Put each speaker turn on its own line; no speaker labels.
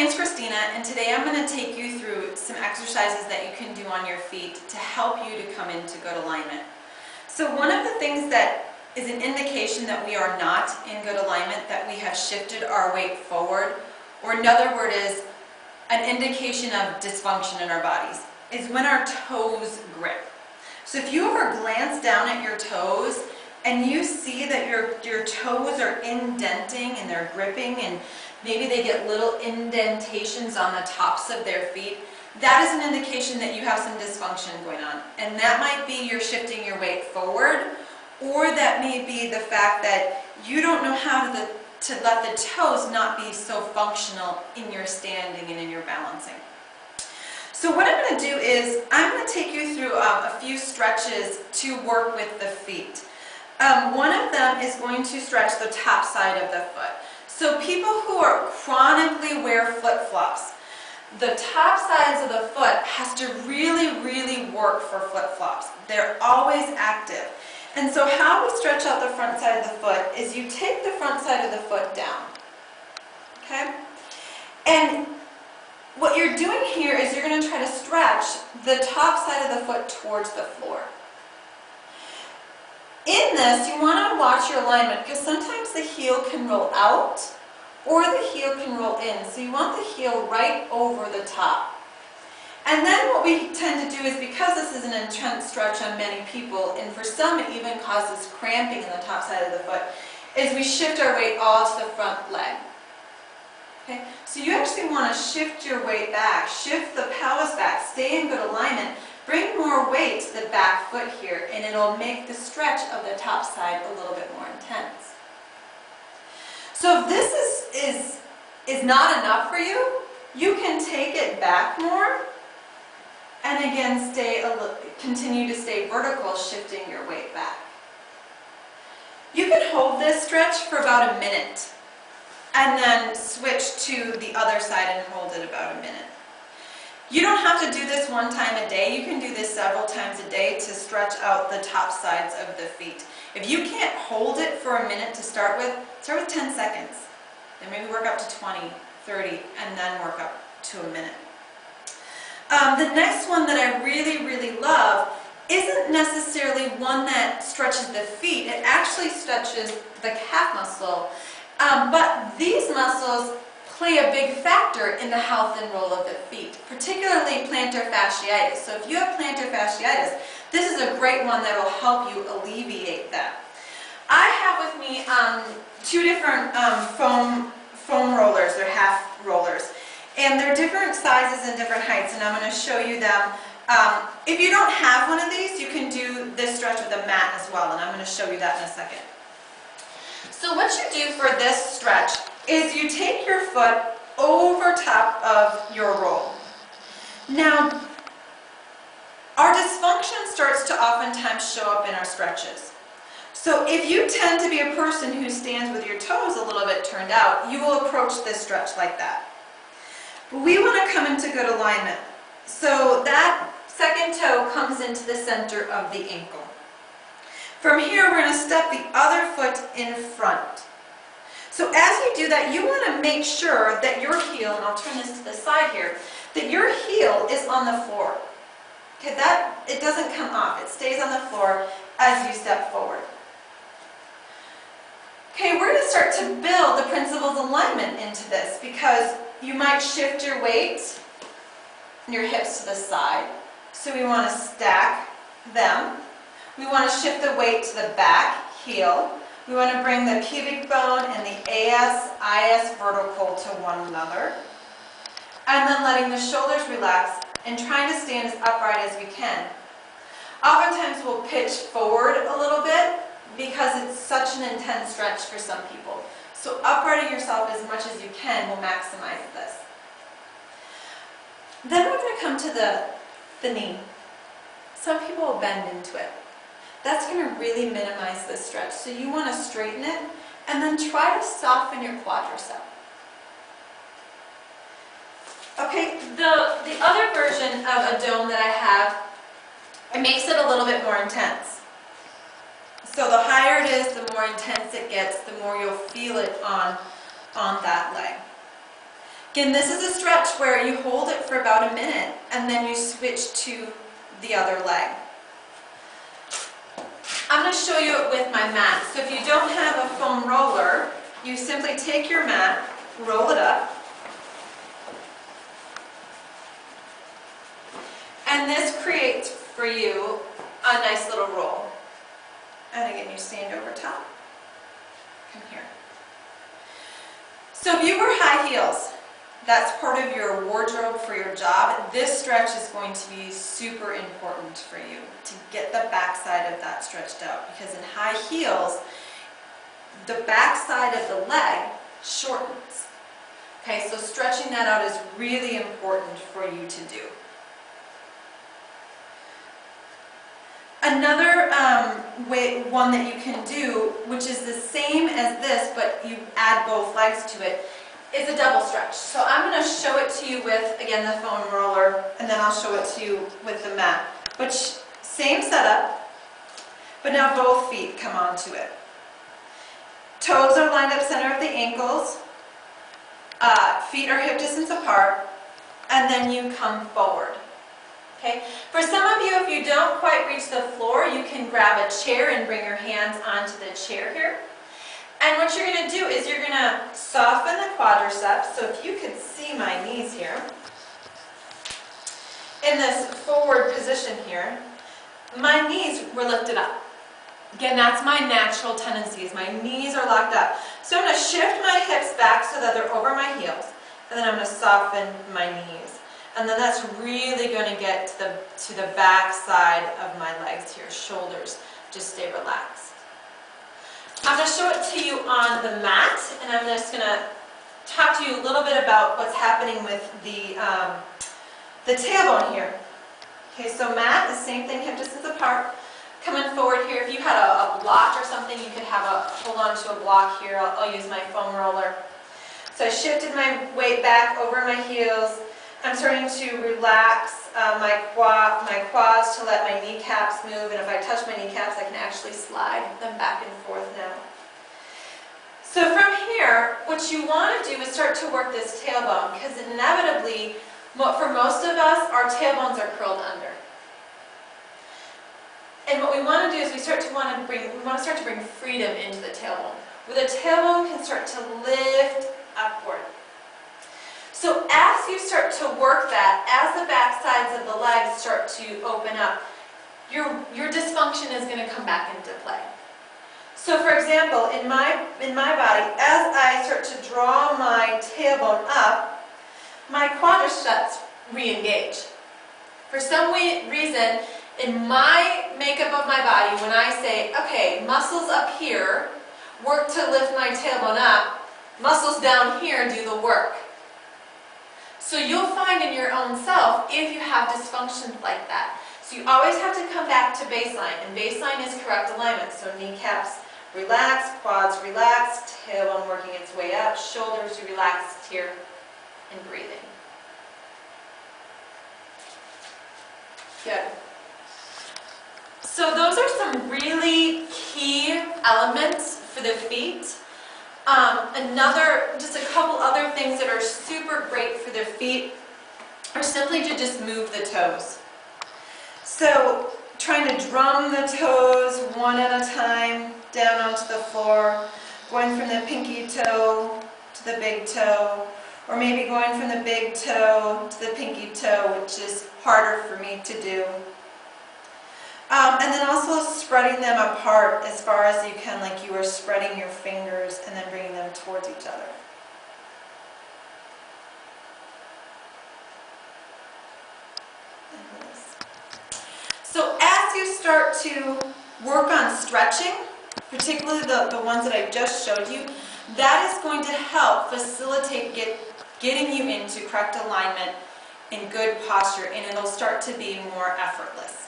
name's Christina, and today I'm going to take you through some exercises that you can do on your feet to help you to come into good alignment. So one of the things that is an indication that we are not in good alignment, that we have shifted our weight forward, or another word is an indication of dysfunction in our bodies, is when our toes grip. So if you ever glance down at your toes and you see that your toes are indenting and they're gripping and maybe they get little indentations on the tops of their feet, that is an indication that you have some dysfunction going on. And that might be you're shifting your weight forward, or that may be the fact that you don't know how to let the toes not be so functional in your standing and in your balancing. So what I'm going to do is I'm going to take you through a few stretches to work with the feet. One of them is going to stretch the top side of the foot. So people who are chronically wear flip-flops, the top sides of the foot has to really work for flip-flops. They're always active. And so how we stretch out the front side of the foot is you take the front side of the foot down. Okay? And what you're doing here is you're going to try to stretch the top side of the foot towards the floor. In this, you want to watch your alignment because sometimes the heel can roll out or the heel can roll in. So you want the heel right over the top. And then what we tend to do is, because this is an intense stretch on many people, and for some it even causes cramping in the top side of the foot, is we shift our weight all to the front leg. Okay? So you actually want to shift your weight back, shift the pelvis back, stay in good alignment, bring more weight to the back foot here, and it'll make the stretch of the top side a little bit more intense. So if this is not enough for you, you can take it back more, and again continue to stay vertical, shifting your weight back. You can hold this stretch for about a minute, and then switch to the other side and hold it about a minute. You don't have to do this one time a day. You can do this several times a day to stretch out the top sides of the feet. If you can't hold it for a minute to start with 10 seconds. Then maybe work up to 20, 30, and then work up to a minute. The next one that I really love isn't necessarily one that stretches the feet. It actually stretches the calf muscle. But these muscles play a big factor in the health and roll of the feet, particularly plantar fasciitis. So if you have plantar fasciitis, this is a great one that will help you alleviate that. I have with me two different foam rollers. They're half rollers. And they're different sizes and different heights, and I'm going to show you them. If you don't have one of these, you can do this stretch with a mat as well, and I'm going to show you that in a second. So what you do for this stretch is you take your foot over top of your roll. Now, our dysfunction starts to oftentimes show up in our stretches. So if you tend to be a person who stands with your toes a little bit turned out, you will approach this stretch like that. But we want to come into good alignment. So that second toe comes into the center of the ankle. From here, we're going to step the other foot in front. So as you do that, you want to make sure that your heel, and I'll turn this to the side here, that your heel is on the floor. Okay, that it doesn't come off. It stays on the floor as you step forward. Okay, we're going to start to build the principles of alignment into this, because you might shift your weight and your hips to the side. So we want to stack them. We want to shift the weight to the back heel. We want to bring the pubic bone and the IS vertical to one another. And then letting the shoulders relax and trying to stand as upright as we can. Oftentimes we'll pitch forward a little bit because it's such an intense stretch for some people. So uprighting yourself as much as you can will maximize this. Then we're going to come to the knee. Some people will bend into it. That's going to really minimize this stretch. So you want to straighten it and then try to soften your quadricep. Okay, the other version of a dome that I have, it makes it a little bit more intense. So the higher it is, the more intense it gets, the more you'll feel it on that leg. Again, this is a stretch where you hold it for about a minute and then you switch to the other leg. I'm going to show you it with my mat. So if you don't have a foam roller, you simply take your mat, roll it up, and this creates for you a nice little roll. And again, you stand over top, come here. So if you wear high heels, that's part of your wardrobe for your job. This stretch is going to be super important for you to get the back side of that stretched out, because in high heels, the back side of the leg shortens. Okay, so stretching that out is really important for you to do. Another one that you can do, which is the same as this, but you add both legs to it, is a double stretch. So I'm going to show it to you with, again, the foam roller, and then I'll show it to you with the mat. But same setup, but now both feet come onto it. Toes are lined up center of the ankles, feet are hip distance apart, and then you come forward. Okay. For some of you, if you don't quite reach the floor, you can grab a chair and bring your hands onto the chair here. And what you're going to do is you're going to soften the quadriceps. So if you could see my knees here, in this forward position here, my knees were lifted up. Again, that's my natural tendencies. My knees are locked up. So I'm going to shift my hips back so that they're over my heels, and then I'm going to soften my knees. And then that's really going to get to the back side of my legs here, shoulders. Just stay relaxed. I'm going to show it to you on the mat, and I'm just going to talk to you a little bit about what's happening with the tailbone here. Okay, so mat, the same thing, hip distance apart. Coming forward here, if you had a block or something, you could have hold on to a block here. I'll use my foam roller. So I shifted my weight back over my heels. I'm starting to relax my quads to let my kneecaps move, and if I touch my kneecaps, I can actually slide them back and forth now. So from here, what you want to do is start to work this tailbone, because inevitably, for most of us, our tailbones are curled under. And what we want to do is we want to start to bring freedom into the tailbone, where the tailbone can start to lift upward. So as you start to work that, as the back sides of the legs start to open up, your dysfunction is going to come back into play. So for example, in my body, as I start to draw my tailbone up, my quadriceps re-engage. For some reason, in my makeup of my body, when I say, okay, muscles up here work to lift my tailbone up, muscles down here do the work. So you'll find in your own self if you have dysfunction like that. So you always have to come back to baseline, and baseline is correct alignment. So kneecaps relaxed, quads relaxed, tailbone working its way up, shoulders relaxed here, and breathing. Good. So those are some really key elements for the feet. Just a couple other things that are super great for the feet are simply to just move the toes. So trying to drum the toes one at a time down onto the floor, going from the pinky toe to the big toe, or maybe going from the big toe to the pinky toe, which is harder for me to do. And then also spreading them apart as far as you can, like you are spreading your fingers and then bringing them towards each other. So as you start to work on stretching, particularly the ones that I just showed you, that is going to help facilitate getting you into correct alignment and good posture, and it'll start to be more effortless.